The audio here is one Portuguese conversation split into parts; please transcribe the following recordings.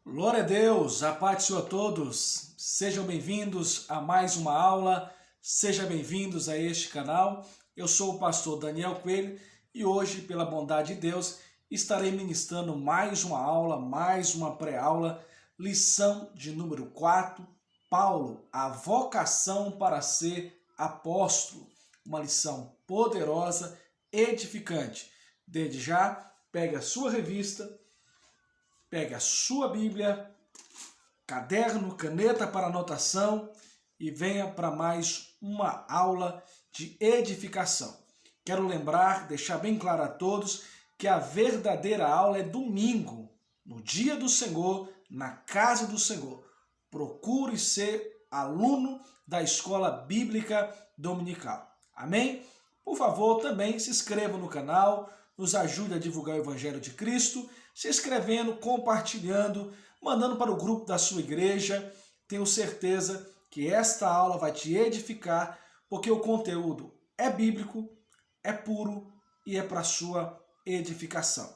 Glória a Deus, a paz do Senhor a todos. Sejam bem-vindos a mais uma aula, sejam bem-vindos a este canal. Eu sou o pastor Daniel Coelho e hoje, pela bondade de Deus, estarei ministrando mais uma aula, mais uma pré-aula, lição de número 4, Paulo, a vocação para ser apóstolo. Uma lição poderosa, edificante. Desde já, pegue a sua revista, pegue a sua Bíblia, caderno, caneta para anotação e venha para mais uma aula de edificação. Quero lembrar, deixar bem claro a todos que a verdadeira aula é domingo, no dia do Senhor, na casa do Senhor. Procure ser aluno da Escola Bíblica Dominical. Amém? Por favor, também se inscreva no canal, nos ajude a divulgar o Evangelho de Cristo, se inscrevendo, compartilhando, mandando para o grupo da sua igreja. Tenho certeza que esta aula vai te edificar, porque o conteúdo é bíblico, é puro e é para a sua edificação.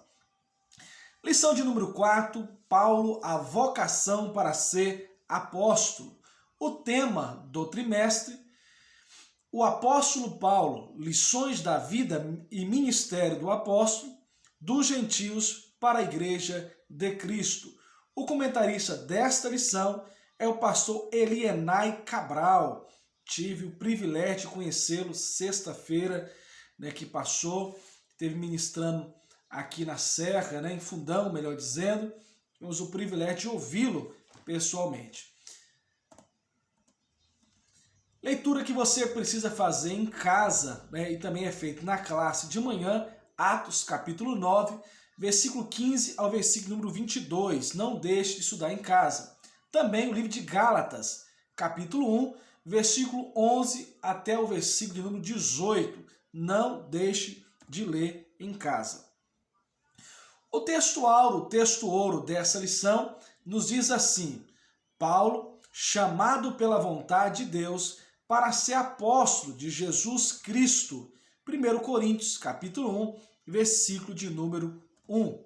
Lição de número 4, Paulo, a vocação para ser apóstolo. O tema do trimestre: o apóstolo Paulo, lições da vida e ministério do apóstolo, dos gentios para a igreja de Cristo. O comentarista desta lição é o pastor Elienay Cabral. Tive o privilégio de conhecê-lo sexta-feira, que passou, esteve ministrando aqui na Serra, em Fundão, melhor dizendo. Tivemos o privilégio de ouvi-lo pessoalmente. Leitura que você precisa fazer em casa, e também é feito na classe de manhã, Atos capítulo 9, versículo 15 ao versículo número 22. Não deixe de estudar em casa. Também o livro de Gálatas, capítulo 1, versículo 11 até o versículo número 18. Não deixe de ler em casa. O texto ouro dessa lição nos diz assim: Paulo, chamado pela vontade de Deus para ser apóstolo de Jesus Cristo. 1 Coríntios, capítulo 1, versículo de número 1.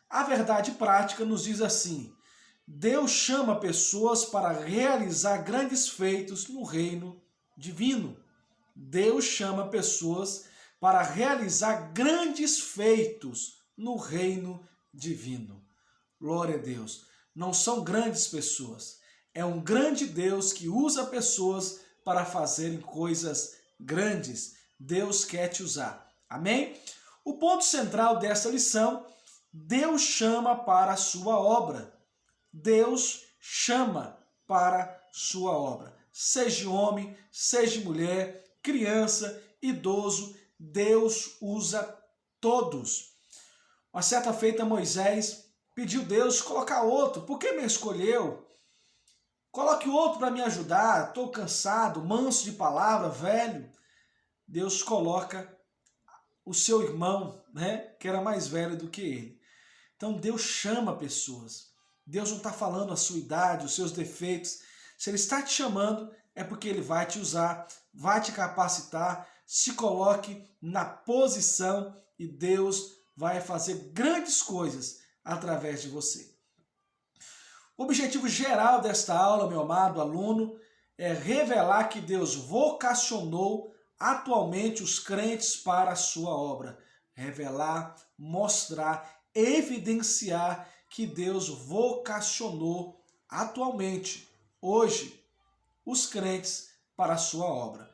A verdade prática nos diz assim: Deus chama pessoas para realizar grandes feitos no reino divino. Deus chama pessoas para realizar grandes feitos no reino divino. Glória a Deus. Não são grandes pessoas. É um grande Deus que usa pessoas para fazerem coisas grandes. Deus quer te usar. Amém? O ponto central dessa lição: Deus chama para a sua obra. Deus chama para a sua obra. Seja homem, seja mulher, criança, idoso, Deus usa todos. Uma certa feita Moisés pediu a Deus colocar outro. Por que me escolheu? Coloque outro para me ajudar. Estou cansado, manso de palavra, velho. Deus coloca o seu irmão, que era mais velho do que ele. Então Deus chama pessoas. Deus não está falando a sua idade, os seus defeitos. Se Ele está te chamando, é porque Ele vai te usar, vai te capacitar. Se coloque na posição e Deus vai fazer grandes coisas através de você. O objetivo geral desta aula, meu amado aluno, é revelar que Deus vocacionou atualmente os crentes para a sua obra. Revelar, mostrar, evidenciar que Deus vocacionou atualmente, hoje, os crentes para a sua obra.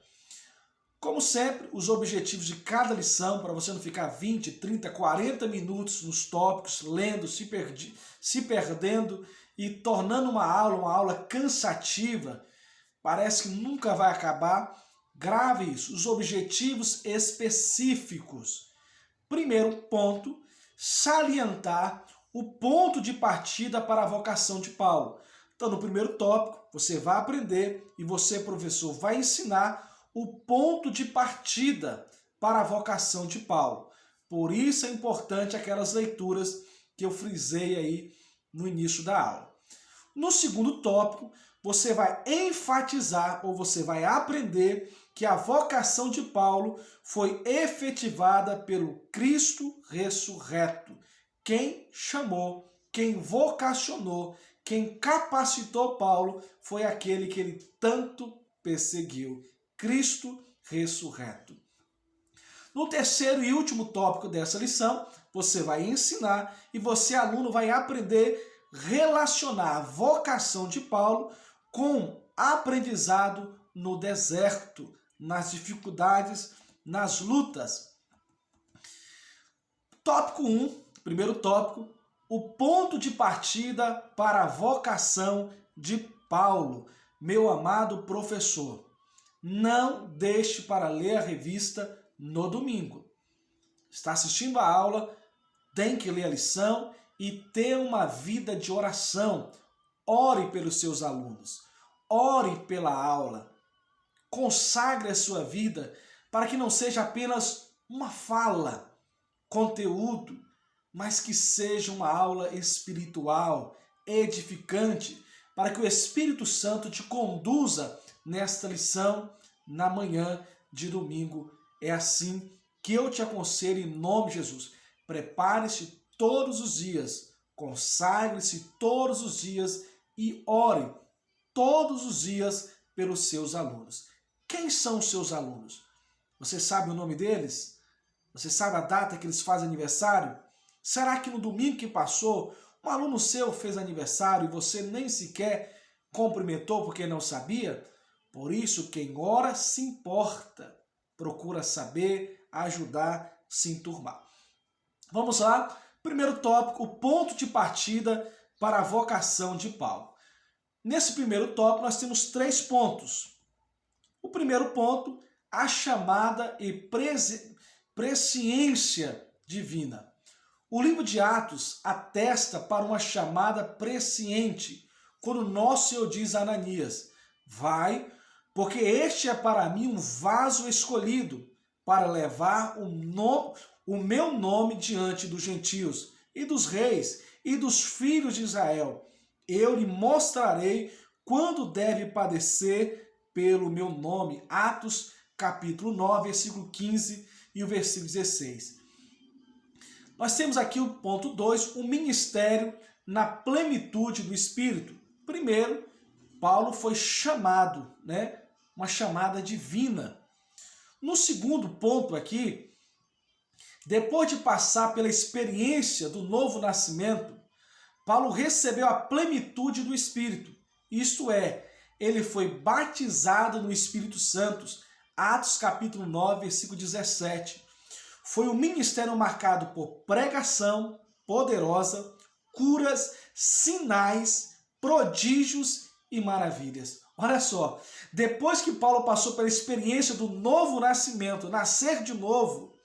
Como sempre, os objetivos de cada lição, para você não ficar 20, 30, 40 minutos nos tópicos, lendo, se perdendo e tornando uma aula cansativa, parece que nunca vai acabar. Grave isso, os objetivos específicos. Primeiro ponto, salientar o ponto de partida para a vocação de Paulo. Então, no primeiro tópico, você vai aprender e você, professor, vai ensinar o ponto de partida para a vocação de Paulo. Por isso é importante aquelas leituras que eu frisei aí no início da aula. No segundo tópico, você vai enfatizar ou você vai aprender que a vocação de Paulo foi efetivada pelo Cristo ressurreto. Quem chamou, quem vocacionou, quem capacitou Paulo foi aquele que ele tanto perseguiu, Cristo ressurreto. No terceiro e último tópico dessa lição, você vai ensinar e você, aluno, vai aprender a relacionar a vocação de Paulo com aprendizado no deserto, nas dificuldades, nas lutas. Tópico 1, primeiro tópico, o ponto de partida para a vocação de Paulo. Meu amado professor, não deixe para ler a revista no domingo. Está assistindo a aula, tem que ler a lição e ter uma vida de oração. Ore pelos seus alunos, ore pela aula, consagre a sua vida para que não seja apenas uma fala, conteúdo, mas que seja uma aula espiritual, edificante, para que o Espírito Santo te conduza nesta lição na manhã de domingo. É assim que eu te aconselho em nome de Jesus. Prepare-se todos os dias, consagre-se todos os dias e ore todos os dias pelos seus alunos. Quem são os seus alunos? Você sabe o nome deles? Você sabe a data que eles fazem aniversário? Será que no domingo que passou, um aluno seu fez aniversário e você nem sequer cumprimentou porque não sabia? Por isso, quem ora se importa, procura saber, ajudar, se enturmar. Vamos lá, primeiro tópico, o ponto de partida para a vocação de Paulo. Nesse primeiro tópico nós temos 3 pontos. O primeiro ponto, a chamada e presciência divina. O livro de Atos atesta para uma chamada presciente, quando nosso Senhor diz a Ananias, vai, porque este é para mim um vaso escolhido, para levar o meu nome diante dos gentios, e dos reis, e dos filhos de Israel. Eu lhe mostrarei quando deve padecer pelo meu nome. Atos capítulo 9, versículo 15 e o versículo 16. Nós temos aqui o ponto 2, o ministério na plenitude do Espírito. Primeiro, Paulo foi chamado, uma chamada divina. No segundo ponto aqui, depois de passar pela experiência do novo nascimento, Paulo recebeu a plenitude do Espírito. Isto é, ele foi batizado no Espírito Santo. Atos capítulo 9, versículo 17. Foi um ministério marcado por pregação poderosa, curas, sinais, prodígios e maravilhas. Olha só, depois que Paulo passou pela experiência do novo nascimento, nascer de novo,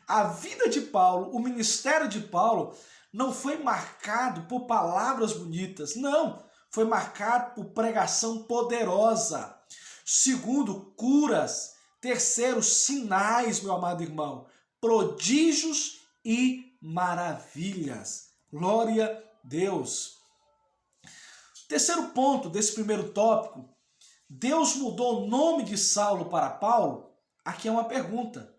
a vida de Paulo, o ministério de Paulo, não foi marcado por palavras bonitas, não, foi marcado por pregação poderosa. Segundo, curas. Terceiro, sinais, meu amado irmão, prodígios e maravilhas. Glória a Deus. Terceiro ponto desse primeiro tópico, Deus mudou o nome de Saulo para Paulo? Aqui é uma pergunta.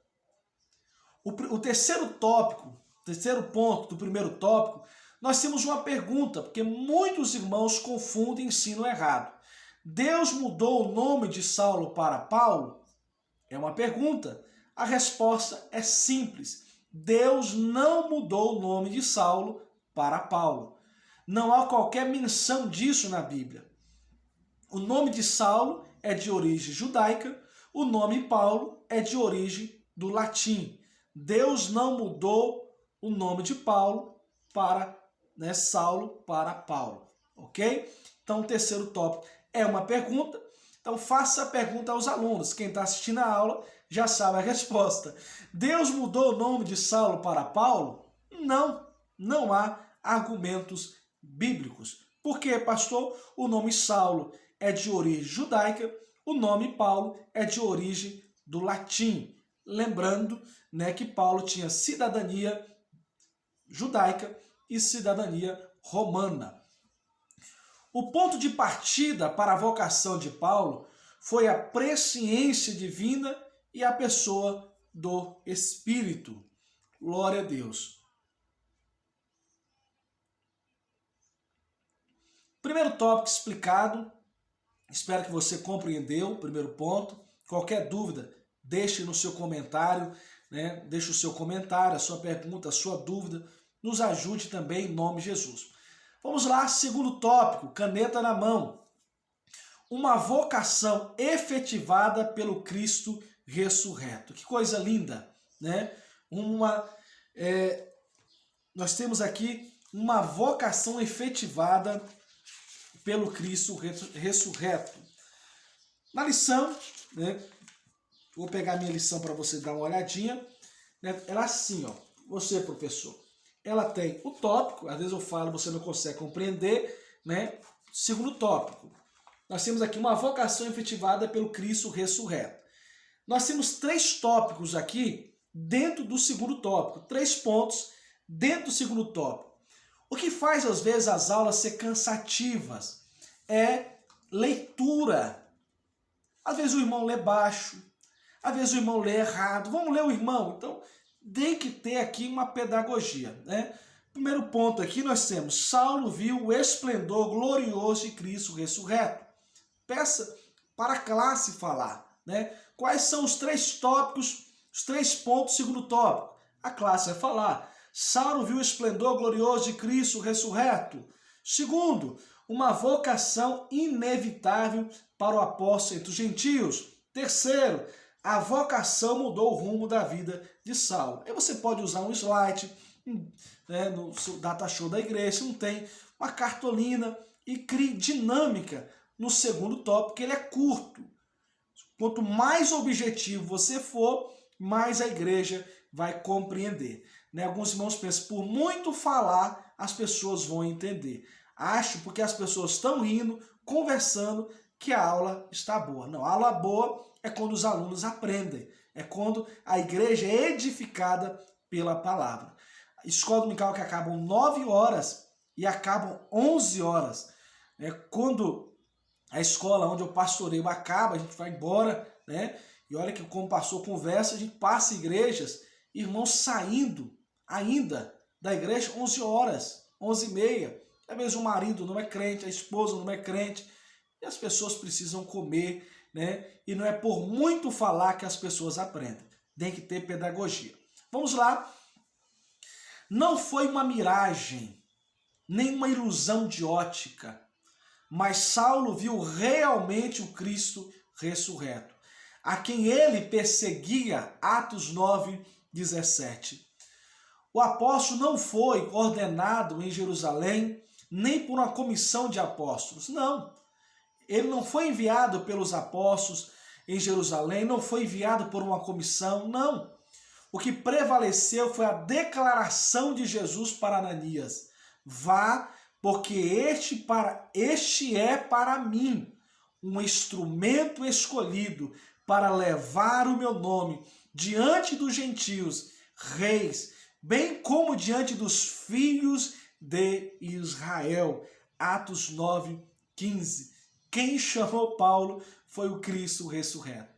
O terceiro tópico, terceiro ponto do primeiro tópico, nós temos uma pergunta, porque muitos irmãos confundem e ensinam errado. Deus mudou o nome de Saulo para Paulo? É uma pergunta. A resposta é simples. Deus não mudou o nome de Saulo para Paulo. Não há qualquer menção disso na Bíblia. O nome de Saulo é de origem judaica, o nome Paulo é de origem do latim. Deus não mudou o nome de Paulo para Saulo para Paulo, ok? Então, o terceiro tópico é uma pergunta. Então, faça a pergunta aos alunos. Quem está assistindo a aula já sabe a resposta. Deus mudou o nome de Saulo para Paulo? Não, não há argumentos bíblicos. Por quê, pastor? O nome Saulo é de origem judaica, o nome Paulo é de origem do latim. Lembrando, que Paulo tinha cidadania judaica e cidadania romana. O ponto de partida para a vocação de Paulo foi a presciência divina e a pessoa do Espírito. Glória a Deus. Primeiro tópico explicado. Espero que você compreendeu o primeiro ponto. Qualquer dúvida, deixe no seu comentário, né? Deixe o seu comentário, a sua pergunta, a sua dúvida. Nos ajude também em nome de Jesus. Vamos lá, segundo tópico, caneta na mão. Uma vocação efetivada pelo Cristo ressurreto. Que coisa linda, né? Nós temos aqui uma vocação efetivada pelo Cristo ressurreto. Na lição, né? Vou pegar minha lição para você dar uma olhadinha. Né? Ela assim, ó. Você, professor, ela tem o tópico. Às vezes eu falo, você não consegue compreender, né? Segundo tópico. Nós temos aqui uma vocação efetivada pelo Cristo ressurreto. Nós temos 3 tópicos aqui dentro do segundo tópico. 3 pontos dentro do segundo tópico. O que faz, às vezes, as aulas ser cansativas é leitura. Às vezes o irmão lê baixo, às vezes o irmão lê errado. Vamos ler o irmão? Então, tem que ter aqui uma pedagogia, né? Primeiro ponto aqui nós temos, Saulo viu o esplendor glorioso de Cristo ressurreto. Peça para a classe falar, né? Quais são os 3 tópicos, os 3 pontos do segundo tópico? A classe vai falar. Saulo viu o esplendor glorioso de Cristo ressurreto. Segundo, uma vocação inevitável para o apóstolo entre os gentios. Terceiro, a vocação mudou o rumo da vida de Saulo. Aí você pode usar um slide, né, no seu data show da igreja, não tem uma cartolina e crie dinâmica no segundo tópico, que ele é curto. Quanto mais objetivo você for, mais a igreja vai compreender. Né? Alguns irmãos pensam, por muito falar, as pessoas vão entender. Acho porque as pessoas estão rindo, conversando, que a aula está boa. Não, a aula boa é quando os alunos aprendem. É quando a igreja é edificada pela palavra. Escola dominical que acabam 9 horas e acabam 11 horas. Quando a escola onde eu pastoreio acaba, a gente vai embora, né? E olha que como pastor conversa, a gente passa igrejas, irmãos saindo ainda da igreja 11 horas, 11h30. Às vezes o marido não é crente, a esposa não é crente, e as pessoas precisam comer, né? E não é por muito falar que as pessoas aprendem. Tem que ter pedagogia. Vamos lá. Não foi uma miragem, nem uma ilusão de ótica, mas Saulo viu realmente o Cristo ressurreto, a quem ele perseguia, Atos 9:17. O apóstolo não foi ordenado em Jerusalém, nem por uma comissão de apóstolos, não. Ele não foi enviado pelos apóstolos em Jerusalém, não foi enviado por uma comissão, não. O que prevaleceu foi a declaração de Jesus para Ananias. Vá, porque este é para mim um instrumento escolhido para levar o meu nome diante dos gentios, reis, bem como diante dos filhos de Israel. Atos 9:15. Quem chamou Paulo foi o Cristo ressurreto.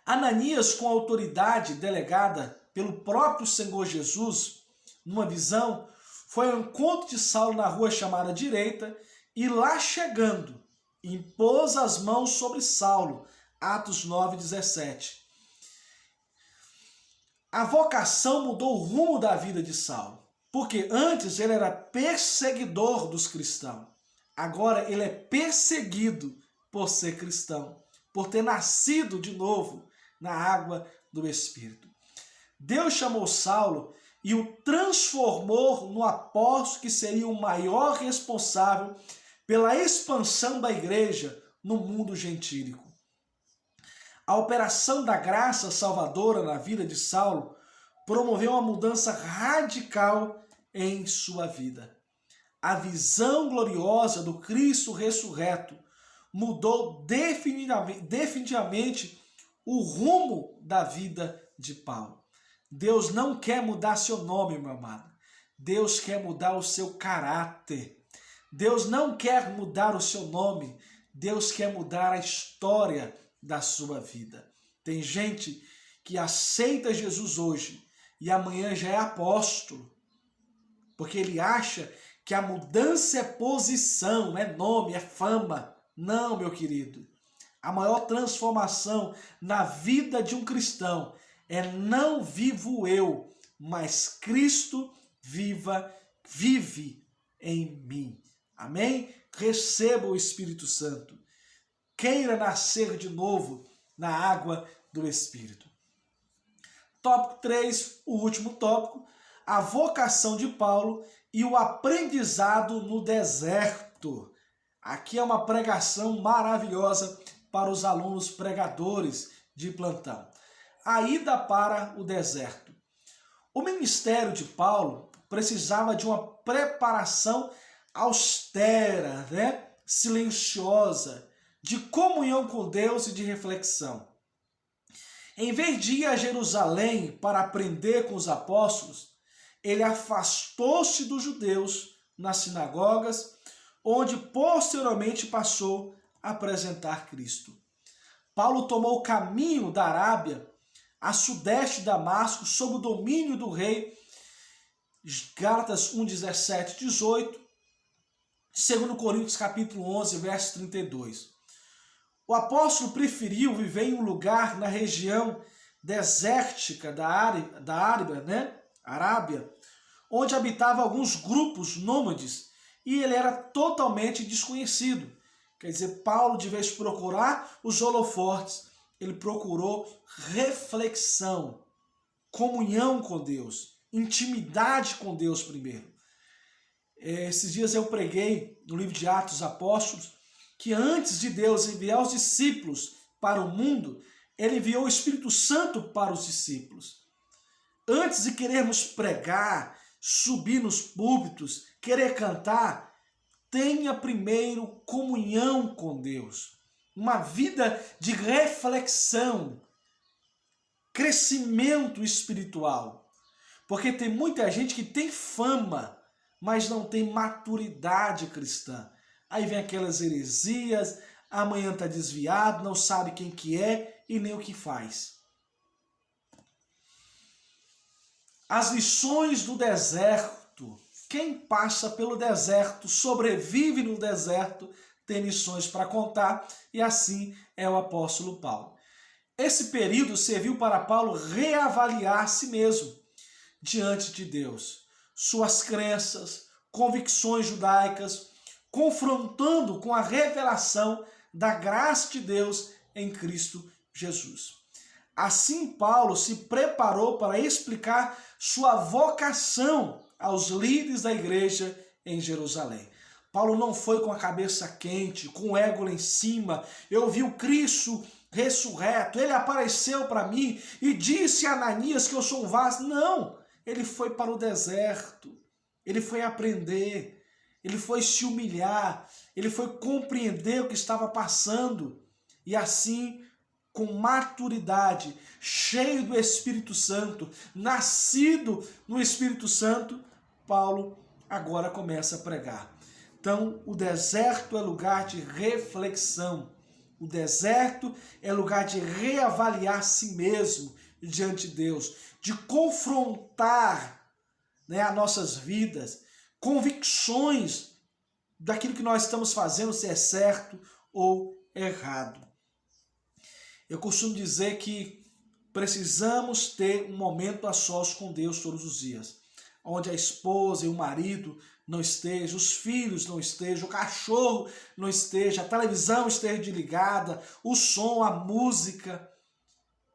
Ananias, com a autoridade delegada pelo próprio Senhor Jesus, numa visão, foi ao encontro de Saulo na rua chamada Direita e lá chegando, impôs as mãos sobre Saulo. Atos 9:17. A vocação mudou o rumo da vida de Saulo, porque antes ele era perseguidor dos cristãos. Agora ele é perseguido por ser cristão, por ter nascido de novo na água do Espírito. Deus chamou Saulo e o transformou no apóstolo que seria o maior responsável pela expansão da igreja no mundo gentílico. A operação da graça salvadora na vida de Saulo promoveu uma mudança radical em sua vida. A visão gloriosa do Cristo ressurreto mudou definitivamente o rumo da vida de Paulo. Deus não quer mudar seu nome, meu amado. Deus quer mudar o seu caráter. Deus não quer mudar o seu nome. Deus quer mudar a história da sua vida. Tem gente que aceita Jesus hoje e amanhã já é apóstolo, porque ele acha que a mudança é posição, não é nome, é fama. Não, meu querido. A maior transformação na vida de um cristão é não vivo eu, mas Cristo vive em mim. Amém? Receba o Espírito Santo. Queira nascer de novo na água do Espírito. Tópico 3, o último tópico, a vocação de Paulo e o aprendizado no deserto. Aqui é uma pregação maravilhosa para os alunos pregadores de plantão. A ida para o deserto. O ministério de Paulo precisava de uma preparação austera, silenciosa, de comunhão com Deus e de reflexão. Em vez de ir a Jerusalém para aprender com os apóstolos, ele afastou-se dos judeus nas sinagogas, onde posteriormente passou a apresentar Cristo. Paulo tomou o caminho da Arábia a sudeste de Damasco, sob o domínio do rei, Gálatas 1, 17, 18, 2 Coríntios capítulo 11, verso 32. O apóstolo preferiu viver em um lugar na região desértica da Arábia, onde habitavam alguns grupos nômades e ele era totalmente desconhecido. Quer dizer, Paulo, de vez de procurar os holofortes, ele procurou reflexão, comunhão com Deus, intimidade com Deus primeiro. Esses dias eu preguei no livro de Atos dos Apóstolos que antes de Deus enviar os discípulos para o mundo, ele enviou o Espírito Santo para os discípulos. Antes de querermos pregar, subir nos púlpitos, querer cantar, tenha primeiro comunhão com Deus. Uma vida de reflexão, crescimento espiritual. Porque tem muita gente que tem fama, mas não tem maturidade cristã. Aí vem aquelas heresias, amanhã está desviado, não sabe quem que é e nem o que faz. As lições do deserto. Quem passa pelo deserto, sobrevive no deserto, tem lições para contar, e assim é o apóstolo Paulo. Esse período serviu para Paulo reavaliar a si mesmo diante de Deus, suas crenças, convicções judaicas, confrontando com a revelação da graça de Deus em Cristo Jesus. Assim, Paulo se preparou para explicar sua vocação aos líderes da igreja em Jerusalém. Paulo não foi com a cabeça quente, com o ego lá em cima. Eu vi o Cristo ressurreto, ele apareceu para mim e disse a Ananias que eu sou um vaso. Não, ele foi para o deserto, ele foi aprender, ele foi se humilhar, ele foi compreender o que estava passando e assim, com maturidade, cheio do Espírito Santo, nascido no Espírito Santo, Paulo agora começa a pregar. Então, o deserto é lugar de reflexão. O deserto é lugar de reavaliar si mesmo diante de Deus, de confrontar as nossas vidas, convicções daquilo que nós estamos fazendo, se é certo ou errado. Eu costumo dizer que precisamos ter um momento a sós com Deus todos os dias, onde a esposa e o marido não estejam, os filhos não estejam, o cachorro não esteja, a televisão esteja desligada, o som, a música.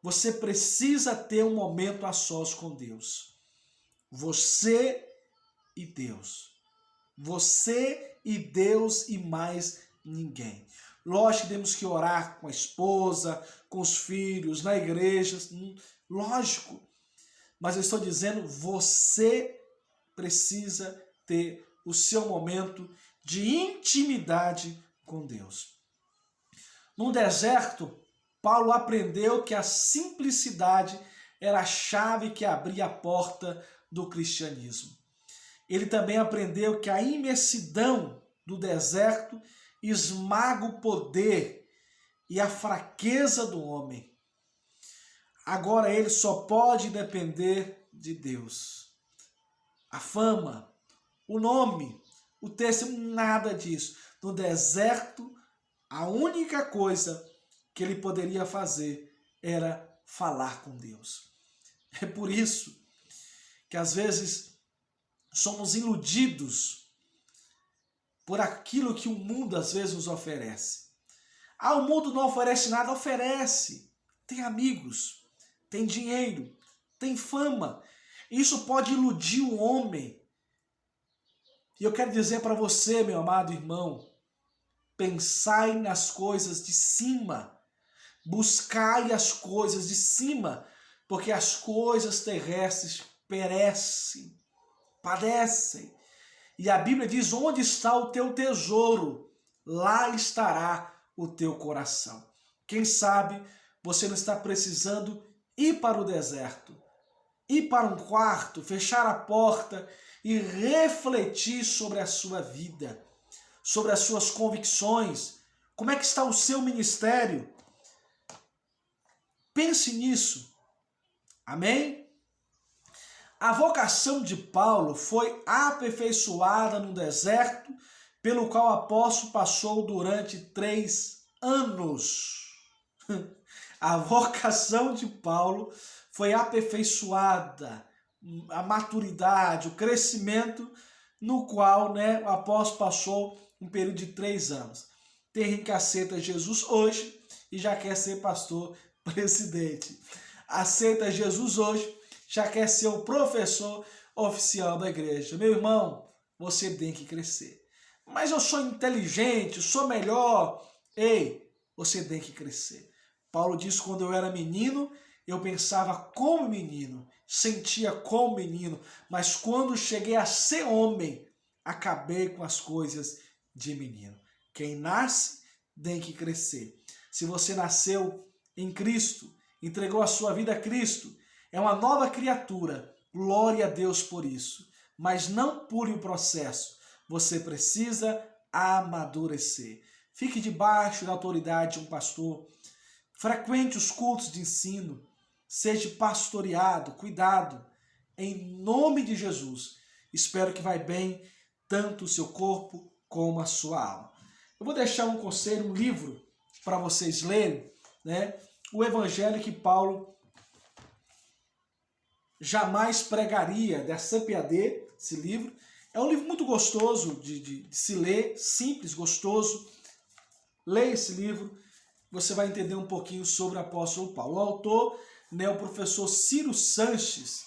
Você precisa ter um momento a sós com Deus. Você e Deus. Você e Deus e mais ninguém. Lógico que temos que orar com a esposa, com os filhos, na igreja, lógico. Mas eu estou dizendo, você precisa ter o seu momento de intimidade com Deus. No deserto, Paulo aprendeu que a simplicidade era a chave que abria a porta do cristianismo. Ele também aprendeu que a imensidão do deserto esmaga o poder e a fraqueza do homem. Agora ele só pode depender de Deus. A fama, o nome, o texto nada disso. No deserto, a única coisa que ele poderia fazer era falar com Deus. É por isso que às vezes somos iludidos por aquilo que o mundo às vezes nos oferece. O mundo não oferece nada, oferece. Tem amigos, tem dinheiro, tem fama. Isso pode iludir o homem. E eu quero dizer para você, meu amado irmão, pensai nas coisas de cima, buscai as coisas de cima, porque as coisas terrestres perecem, padecem. E a Bíblia diz, onde está o teu tesouro, lá estará o teu coração. Quem sabe você não está precisando ir para o deserto, ir para um quarto, fechar a porta e refletir sobre a sua vida, sobre as suas convicções. Como é que está o seu ministério? Pense nisso. Amém? A vocação de Paulo foi aperfeiçoada no deserto, pelo qual o apóstolo passou durante 3 anos. A vocação de Paulo foi aperfeiçoada, a maturidade, o crescimento, no qual o apóstolo passou um período de 3 anos. Tem gente que aceita Jesus hoje e já quer ser pastor presidente. Aceita Jesus hoje, já quer ser o professor oficial da igreja. Meu irmão, você tem que crescer. Mas eu sou inteligente, sou melhor. Ei, você tem que crescer. Paulo diz, quando eu era menino, eu pensava como menino, sentia como menino, mas quando cheguei a ser homem, acabei com as coisas de menino. Quem nasce tem que crescer. Se você nasceu em Cristo, entregou a sua vida a Cristo, é uma nova criatura. Glória a Deus por isso. Mas não pule o processo. Você precisa amadurecer. Fique debaixo da autoridade de um pastor. Frequente os cultos de ensino. Seja pastoreado, cuidado. Em nome de Jesus. Espero que vai bem tanto o seu corpo como a sua alma. Eu vou deixar um conselho, um livro para vocês lerem, o Evangelho que Paulo jamais pregaria, da CPAD, esse livro. É um livro muito gostoso de se ler, simples, gostoso. Leia esse livro, você vai entender um pouquinho sobre o apóstolo Paulo. O autor, o professor Ciro Sanches,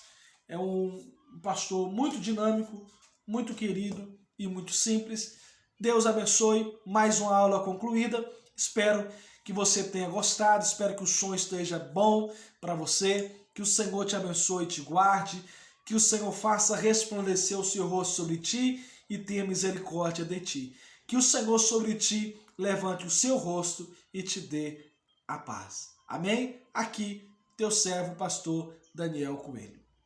é um pastor muito dinâmico, muito querido e muito simples. Deus abençoe, mais uma aula concluída. Espero que você tenha gostado, espero que o som esteja bom para você, que o Senhor te abençoe e te guarde, que o Senhor faça resplandecer o seu rosto sobre ti e tenha misericórdia de ti. Que o Senhor sobre ti levante o seu rosto e te dê a paz. Amém? Aqui, teu servo, pastor Daniel Coelho.